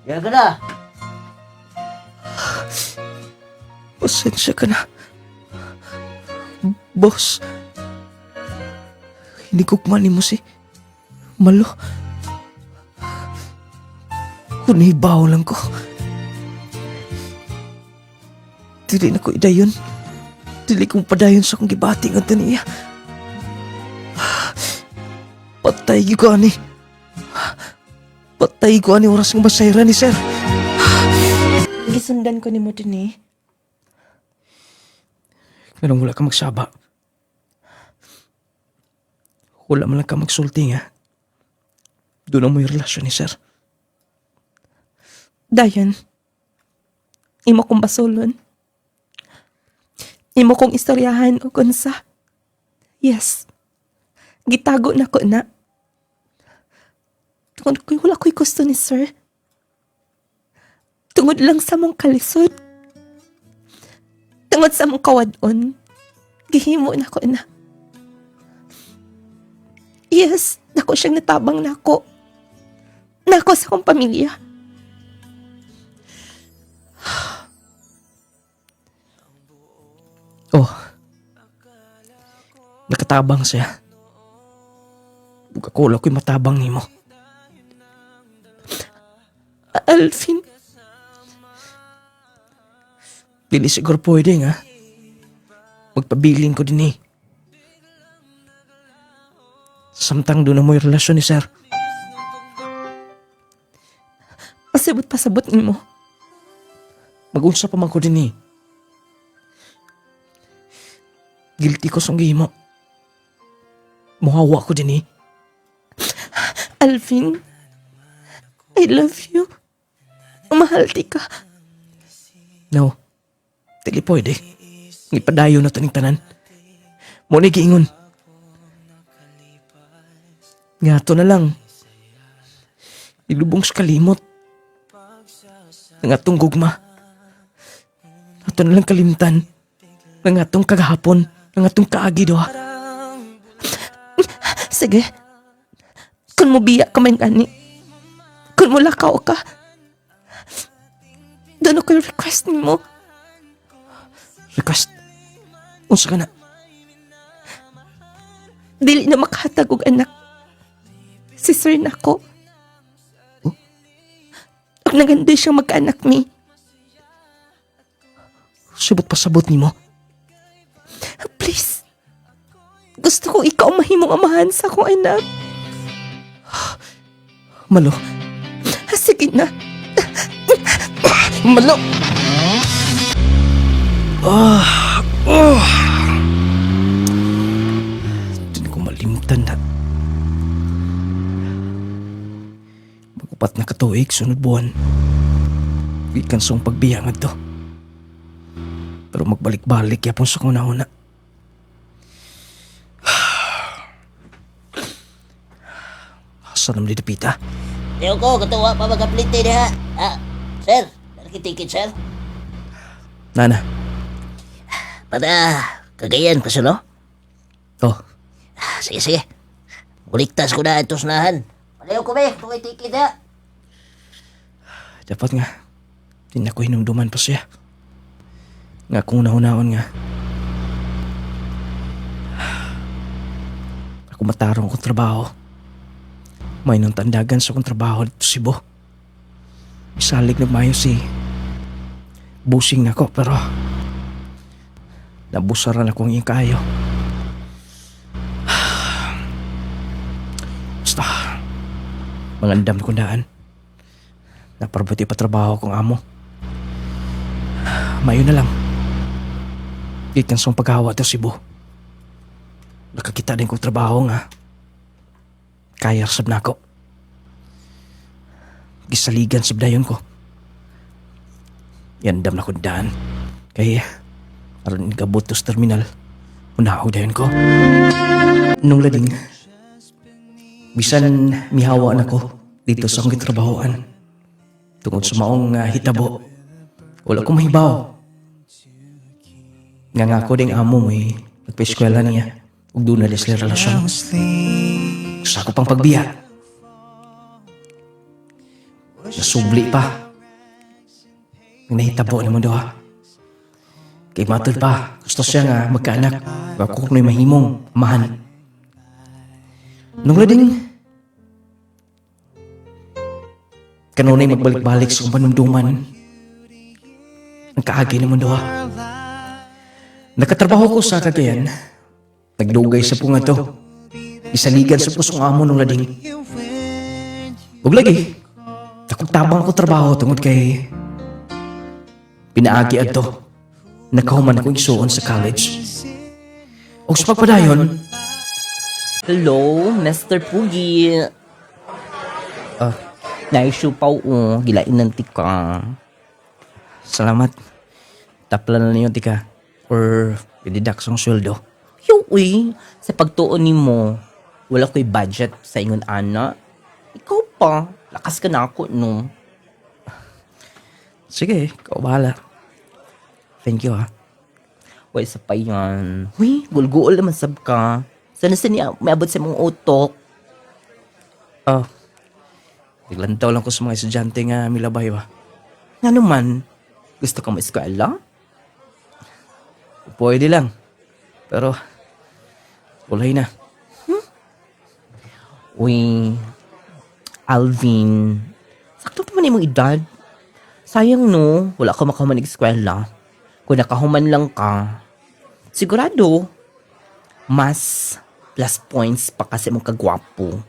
Yan ka na. Pasensya ka na. Boss, hinigugmanin mo si Malo. Kunibaw lang ko. Dili na ko idayon. Dili kong padayon sa kong gibati nga niya. Patay ko ani. Patay ko ani oras ng basayra ni sir. Gisundan ko ni mo din eh. Ganun wala ka magsaba. Wala man lang ka magsulti nga. Doon ang may relasyon ni sir. Dayon, imo kong basulon. Imo kong istoryahan o kunsa. Yes, gitago na ko na. Tungod ko'y wala ko'y gusto ni sir. Tungod lang sa mong kalisod. Tungod sa mong kawadon. Gihimo na ko na. Yes, nako siyang natabang nako. Nako sa akong pamilya. Nakatabang siya. Bugakula ko'y matabang ni mo. Alvin, Dili siguro pwede nga. Magpabiling ko din eh. Samtang doon na mo'y relasyon ni sir. pasabot ni mo. Mag-unsa pa man ko din eh. Guilty ko sa gihimo. Muhawa ko din eh. Alvin, I love you. Mahal di ka. No. Dili pwede. Ngipadayo na taning tanan. Muna giingon. Nga to na lang. Ilubong sa kalimot. Ang atong gugma. Ato na lang kalimtan. Ang atong kagahapon. Ang atong kaagi doha. Sige. Kung mo biya ka man gani. Kung mo lakaw ka. Doon ako yung request ni mo. Request? Unsa ka na? Dili na makahatag og anak. Si sir na ko. Ang nagandoy siyang magkaanak mi. Subot pasabot ni mo. Please. Gusto ko ikaw mahimong amahan sa akong anak. Malo. Sige na. Malo! Hindi ko malimtan na. Mag-upat na katuig, sunod buwan. Ikan sa pagbiyangan to. Pero magbalik-balik yapon sa kuna-una. Asa naman dito, Pita? Tiyo ko, katuwa pa magkaplite niya. Sir, nakitikit sir. Nana. Pada, kagayan pa siya, no? Oh. Sige, sige. Buliktas ko na ito sanahan. Palayo ko ba, kung itikit ha. Dapat nga. Hindi na ko hinumduman pa siya. Nga kung nahunaon nga. Ako matarong akong trabaho. May nang tandagan sa akong trabaho dito si Bo. Isalig na mayo si busing na ko pero nabusaran akong iyong kaayo. Basta mangandam kong daan. Naparabati pa trabaho kong amo. mayo na lang. Gikan sa paghawa to Cebu. Nakakita din kong trabaho nga. Kaya sab na ako. Gisaligan sab dayon ko. Yandam na ko daan. Kaya, aron gabot to sa terminal. Unahaw dayon ko. Nung lading, bisan mihawa na ko dito sa akong gitrabahoan. Tungod sa maong hitabo. Wala ko mahibaw. Nga nga ko ding amo mo nagpa-eskwela niya. Ug doon na din sila relasyon. Gusto ako pang pagbiya. Nasubli pa. Ang nahitabo ni mo doha. Kay matod pa, gusto siya nga magkaanak. Ako kung mahimong amahan. Nung lading, kanunay magbalik-balik sa panumduman. Ang kaagay naman doha. Nakatrabaho ko sa Cagayan. Nagdugay sa punga to. Isaligan sa pusong amo nung lading. Huwag lagi. Takot-tabang ako trabaho tungod kay pinaagi ato. Nakahuman akong isuon sa college. O sa pagpadayon, Hello, Mr. Pugi. Naisupaw gilain ng tika. salamat. Tapla na ninyo tika. Or pididak sa sweldo. Yuwi, sa pagtuon ni mo, wala ko'y budget sa ingon ana. Ikaw pa, lakas ka na ako, no? Sige, ikaw bahala. Thank you ha. Uy, isa pa yan. Uy, gulguol naman sab ka. Sana niya may abot sa mga utok. Naglantaw lang ko sa mga estudyante nga milabay ba. Nga naman, gusto ka ma-eskwela? Pwede lang. Pero, ulay na. Uy, Alvin, sakto pa man yung edad. Sayang no, wala ka makahuman eskwela. Kung nakahuman lang ka, sigurado, mas plus points pa kasi mong kagwapo.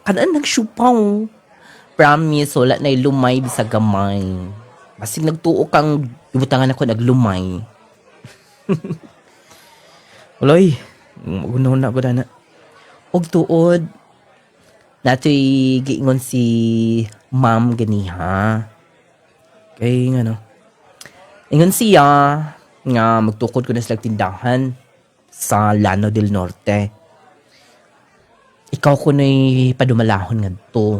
Kanaan nagsyupaw. Promise, wala na ilumay sa gamay. Basig nagtuo kang ibutangan ako naglumay. Uloy, magunahon na ko na. Og tuod, nato'y giingon si ma'am ganiha. Kay nga no. Ingon siya nga magtukod ko na silang tindahan sa Llano del Norte. Ikaw ko na'y padumalahon nga to.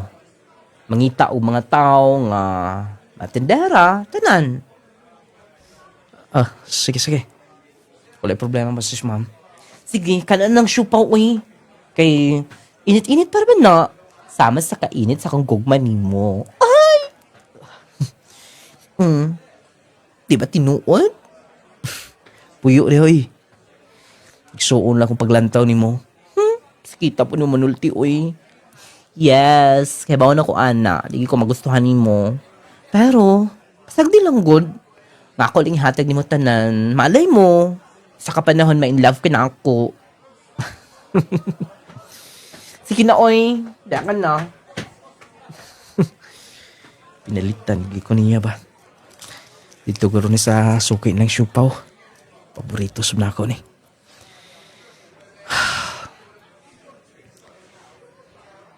Mangita o mga tao nga matindera, tanan. Sige. Wala problema ba sis ma'am? Sige, kanan ng syupaw, uy. Kay, init-init para ba na? Sama sa kainit sa kang gugma nimo. Ay! Di ba tinuod? Puyo rin hoy. Igsuon lang kung paglantaw ni mo. Kita po naman ulti, uy. Yes, kaya baon ako, ana. Di ko magustuhan nimo. Pero, pasagdi lang good. Nga ako lang hatag ni mo tanan. Malay mo, sa kapanahon ma-in love ka na ako. Sige na, oy. Dakan na. Pinalitan, gi ko niya ba? Dito garo ni sa suki ng syupaw. Paborito sab na ako ni.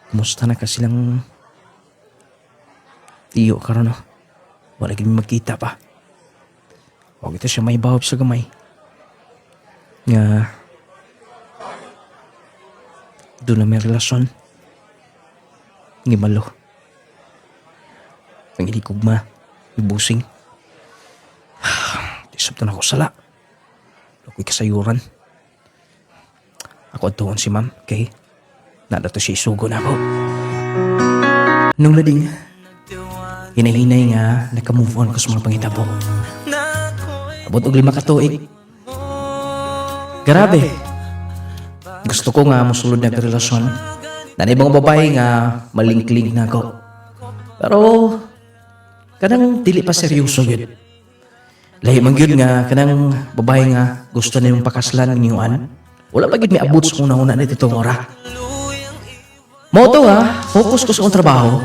Kumusta na ka silang tiyo karon no? Wala gini magkita pa. Huwag ito siya may bahop sa gamay. Nga doon na may relasyon. Ngimalo. Ang inikugma. Ibusing. Disap na ako sala. Ako'y kasayuran. Ako tuon si ma'am. Kay nada to siya isugo na ako. Nung lading, hinay-hinay nga naka-move on ko sa mga pangitabo. Abot og 5 katuig. Grabe. Gusto ko nga musulod na relasyon. Na ibang babae nga malink-link na ako. Pero kanang dili pa seryoso yun. Lahi man yun nga kanang babae nga gusto na yung pakaslan ng inyuan. Wala pa gid may abot sa una-una na itong ora. Moto nga, focus ko sa akong trabaho.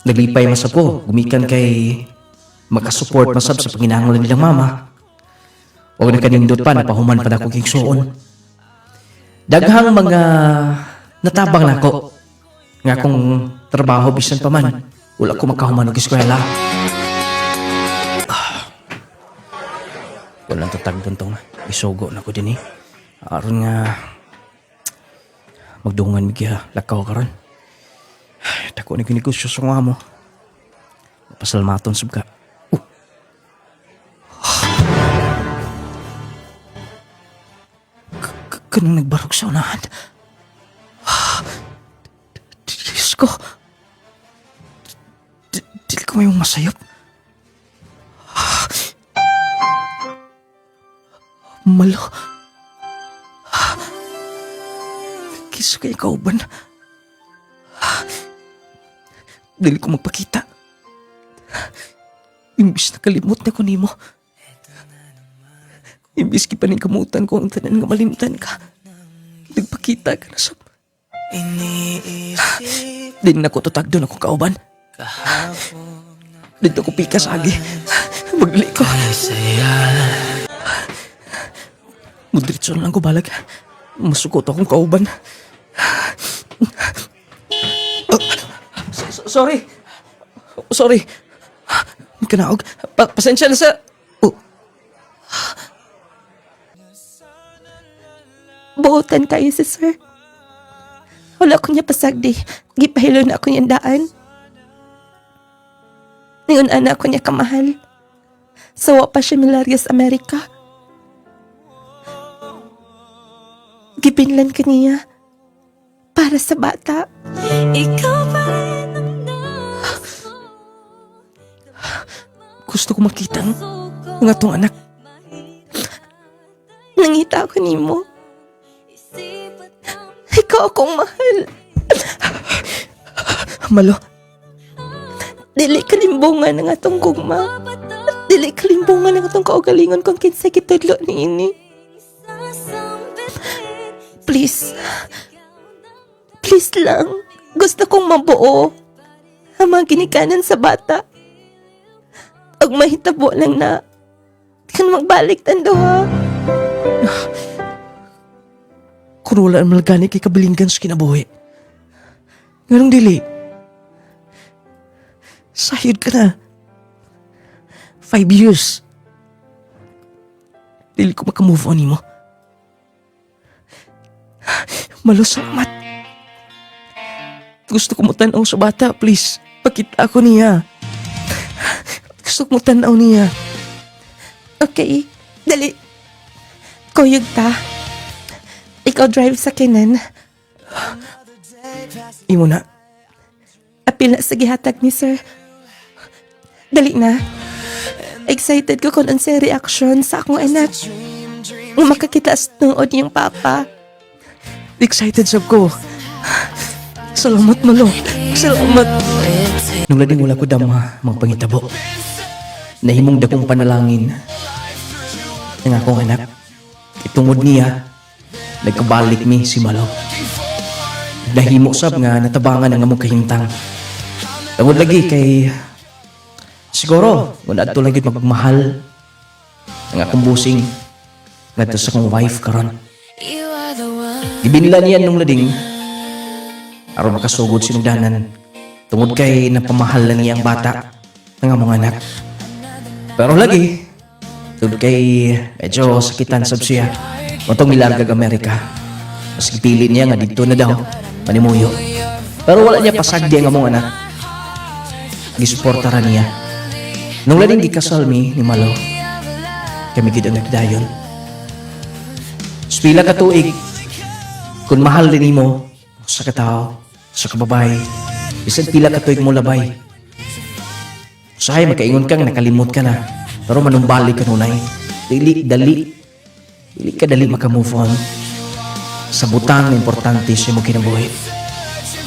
Naglipay masab ko, gumikan kay makasupport masab sa panginahanglan nilang mama. O nakanindot pa, napahuman pa na akong kingsuon. Daghang mga natabang na ako. Nga kung trabaho bisan pa man, wala ko makahuman og eskwela. Walang tatagbon tong isugo na ko din eh. Aron nga magdungan mi kaya lakaw karon. Dako ni kinegosyo sa nga mo. Pasalmaton sab ka. Kanang nagbarog sa unahan. Diyos ko. Dili ko mayong masayop. Malo. Kiso kay kauban. Dili ko magpakita. Imbis na kalimot na ko nimo. Imbis kipaningkamutan ko ang tanan nga malimtan ka. Nagpakita ka na sa... Din na ko tutag doon ako kauban. Dito ko pikas agi. Magli ko. Mudritso lang ko balag. Masukot akong kauban. Sorry. Sorry. Kanaog. Pasensya na sa... Buotan kayo si sir. Wala ko niya pasagdi. Gipahilo na ako niyang daan. Ngayon anak ko niya kamahal. Sawa pa siya Milarias Amerika. Gipinlan ka niya. Para sa bata. Ikaw pa rin ang Gusto ko makita ang atong anak. Nangita ako nimo. Ikaw akong mahal. Malo. Dili kalimbungan ng atong gugma. Dili kalimbungan ng atong kaugalingon kung kinsay kitudlo ni ini. Please. Please lang. Gusto kong mabuo ang mga ginikanan sa bata. Pag mahitabo lang na kan magbalik tando ha. Kung wala ang malagani kay kabilinggan sa kinabuhi. Ganong dili. Sayod ka na. 5 years. Dili ko makamove on mo. Malo, salamat. Gusto ko mo tanaw sa bata, please. Pakita ako niya. Gusto ko mo tanaw niya. Okay, dali. Kuyog ta. Ikaw drive sa kinan. Imo na. Apil na sa gihatag ni sir. Dali na. Excited ko kung unsay reaction sa akong anak. Nga makakita sa tungod niyang papa. Excited sab ko. Salamat, Malo. Salamat. Nung lading wala ko dama, mga pangitabo. Nahimong dakong panalangin ng akong anak. Itungod niya, nagkabalik mi si Malo. Nahimo sab nga natabangan ang among kahimtang. Tungod lagi kay siguro kung adto lagi magmahal ang akong busing ngadto sa akong wife karon. Ibinila niya nung lading aron makasugod sinugdanan tungod kay napamahal lang niya ang bata ng among anak. Pero lagi tungod kay medyo sakitan sab siya matong milargag Amerika. Mas pili niya nga dito na daw manimuyo. Pero wala niya pasagdi ang among anak. Gisuportara niya. Nung lading gikasal mi ni Malo, kami gid ang nagdayon. Spila ka tuig, kung mahal din mo sa katao, sa kababay, isang pila ka tuig mo labay. Usahay makaingon kang nakalimot ka na, pero manumbali ka nunay. Dili ka dali makamove on. Sa butang na importante siya mo kinabuhi.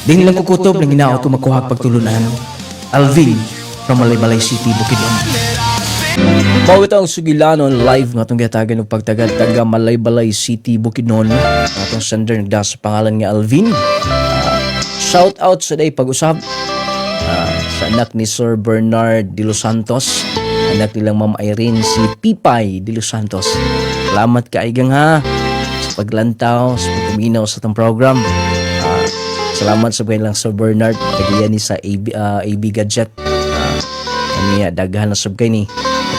Din lang kukutob ng ginao tumakuhag pagtulunan. Alvin from Malaybalay City, Bukidnon. Bawit ang sugilanon live nga itong gatagan ng pagtagad taga Malaybalay City, Bukidnon. Atong sender nagdas sa pangalan nga Alvin. Shout out sa day pag-usab. sa anak ni Sir Bernard de los Santos, anak nilang Ma'am Irene, si Pipay de los Santos. Salamat kaigang ha sa paglantaw, sa pagkaminaw sa itong program. Salamat sa lang Sir Bernard, kagiyan ni sa AB Gadget. Kani daghan na sab kay ni.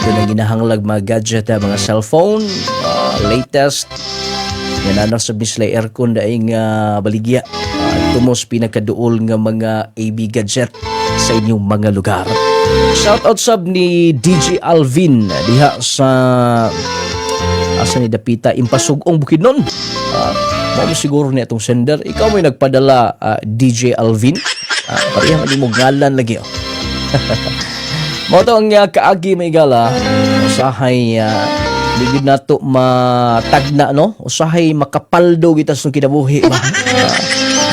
Ito na ginahanglag mga gadget, mga cellphone, latest. Yan na sa bislay aircon daing baligya. Tumos pinakaduol nga mga AB Gadget sa inyong mga lugar. Shoutout sab ni DJ Alvin diha sa asa ni Dapita Impasugong Bukidnon. Mo siguro ni atong sender. Ikaw may nagpadala DJ Alvin. Pareha man mo ngalan lagi. Mo to ang kaagi may gala usahay digid nato matagna no, usahay makapaldo kita sa kinabuhi ba.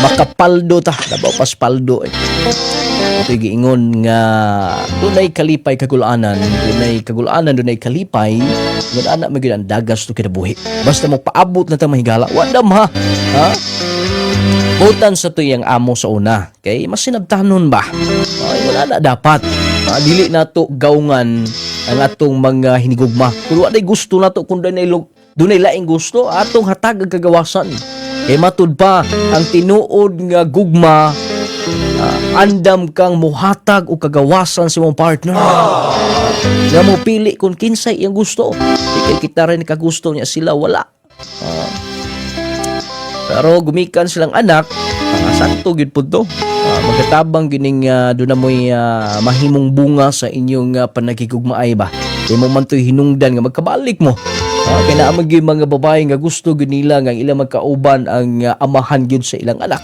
Makapaldo ta, dabaw pas paldo eh. Ito giingon nga dunay kalipay kagulanan, dunay kalipay, ngan ana magid ang dagas to kinabuhi. Basta mo paabot na ta mahigala, wadam ha. Ha? Butan sa tuyang amo sa una, kay mas sinabtanon ba? Ay wala na dapat. Dili nato gawngan ang atong mga hinigugma. Kung wala gusto nato, kung dunay laing gusto, atong hatag ang kagawasan. Kay matud pa ang tinuod nga gugma, andam kang muhatag o kagawasan sa mong partner. Nga mo pili kung kinsay iyang gusto. Ikay kita rin kagusto niya sila, wala. Pero gumikan silang anak, sakto gid pud to. Magkatabang gining doon na mo'y mahimong bunga sa inyong panagigugmaay ba. Di mo man to'y hinungdan nga magkabalik mo. Kaya naamag yung mga babae nga gusto nila nga ilang magkauban ang amahan yun sa ilang anak.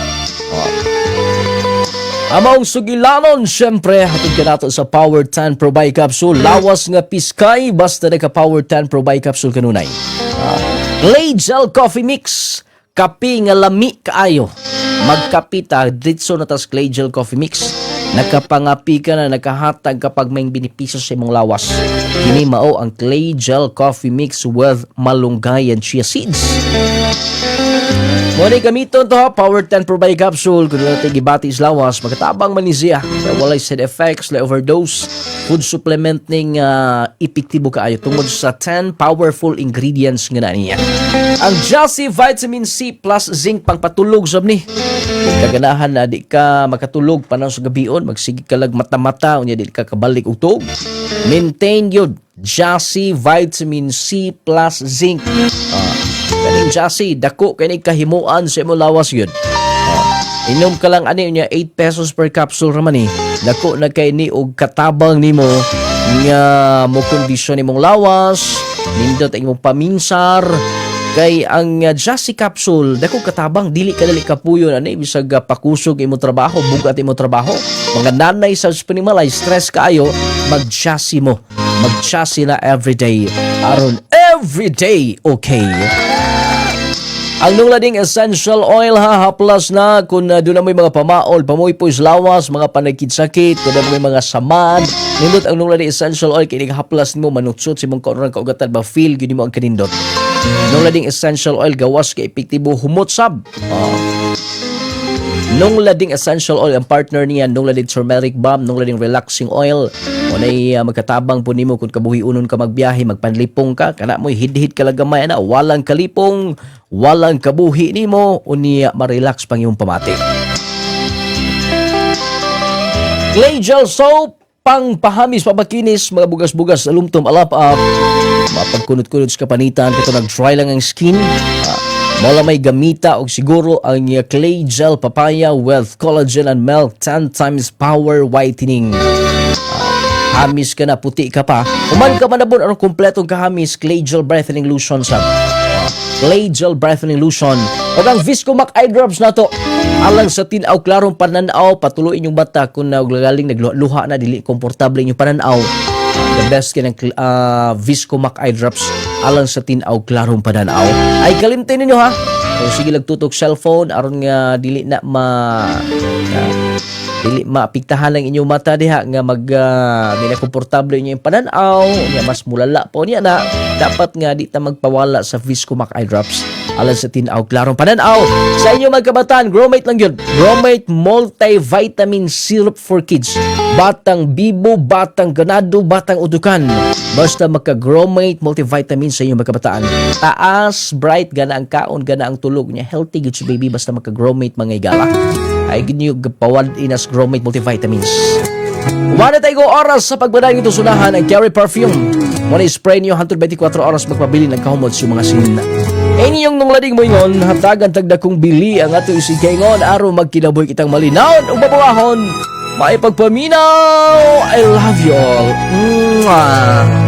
Among sugilanon, syempre, hatid ka nato sa Power 10 Pro Bi Capsule. Lawas nga piskay, basta naka Power 10 Pro Bi Capsule kanunay. Clay Gel Coffee Mix, kapi nga lami kaayo. Magkapita, ditso na tas Clay Gel Coffee Mix. Nakapangapi ka na, nakahatag kapag may binipiso sa imong lawas. Kini mao ang Clay Gel Coffee Mix with malunggay and chia seeds. Muna gamiton to ha, Power 10 Pro Bi Capsule. Kung natin gibati is lawas, magkatabang man ni siya. Walay side effects, like overdose. Food supplement ning epektibo kaayo tungod sa 10 powerful ingredients nga na niya. Ang Jassy Vitamin C plus Zinc pangpatulog sab ni. Kaganahan na di ka makatulog panahon sa gabion, magsige ka lag mata-mata unya di ka kabalik og tuog. Maintain yun Jassy Vitamin C plus Zinc. Kaning Jassy dako kay kahimuan sa imong lawas yun. Inom ka lang ani unya 8 pesos per capsule raman ni. Dako na kay ni og katabang nimo nga mo kondisyon imong lawas, nindot ang imong paminsar. Kay ang Jassy capsule dako katabang, dili ka dali kapuyon ani bisag pakusog imong trabaho, bugat imong trabaho. Mga nanay sa panimalay stress kaayo, mag-Jassy mo. Mag-Jassy na everyday. Aron everyday okay. Ang nunglading essential oil ha, haplas na kung doon na may mga pamaol, pamuy-puys lawas, mga panagkitsakit, kung na may mga samad. Nindot ang nunglading essential oil, kaya haplas mo, manutsot si mong kaunang kaugatan, ba feel, yun mo ang kanindot. Nunglading essential oil, gawas ka epektibo, humotsab. Nunglading essential oil, ang partner niya, nunglading turmeric balm, nunglading relaxing oil. Unay magkatabang po nimo kung kabuhi unon ka magbiyahe, magpanlipong ka, kana mo'y hid-hid ka lang gamay na, walang kalipong, walang kabuhi nimo, unya ma-relax pang iyong pamati. Clay Gel Soap, pang pahamis, pabakinis, mga bugas-bugas, alumtom, alap-up, mapagkunot-kunot sa kapanitan, kito nag-dry lang ang skin, wala may gamita o siguro ang Clay Gel Papaya with collagen and milk 10 times power whitening. Hamis ka na, puti ka pa. Uman ka man na ang kompletong kahamis, Clay Gel Brightening Lotion sa Clay Gel Brightening Lotion. O ang Viscomac Eye Drops na to. Alang sa tinaw, klarong pananaw, patuloy inyong bata kung naglagaling, nagluha na, dili komportable inyong pananaw. The best ka ng Viscomac Eye Drops. Alang sa tinaw, klarong pananaw. Ay kalimtin ninyo ha. Kung sige lagtutok cellphone, aron nga dili na dili maapektahan lang inyong mata diha nga dili komportable inyo yung pananaw, nga mas mulala po niya na dapat nga di ta magpawala sa Viscomac Eye Drops alang sa tinaw klarong pananaw. Sa inyo mga kabataan, Gromate lang yun. Gromate Multivitamin Syrup for Kids. batang bibo, batang ganado, batang udukan. Basta magka-Gromate multivitamin sa inyong magkabataan. Taas, bright, gana ang kaon, gana ang tulog niya. Healthy good si baby basta magka-Gromate mga igala. Ay ginyo gapawad inas Gromate multivitamins. Wala tayo oras sa pagbaday nito sunahan ang Carry Perfume. Muna spray niyo 124 oras magpabili ng kahumod sa mga sinina. Inyong nung lading mo ingon, hatagan tagda kong bili ang ato isigkaingon araw magkinaboy kitang malinaw o babawahon. Maipagpaminaw! I love you all. Mwah!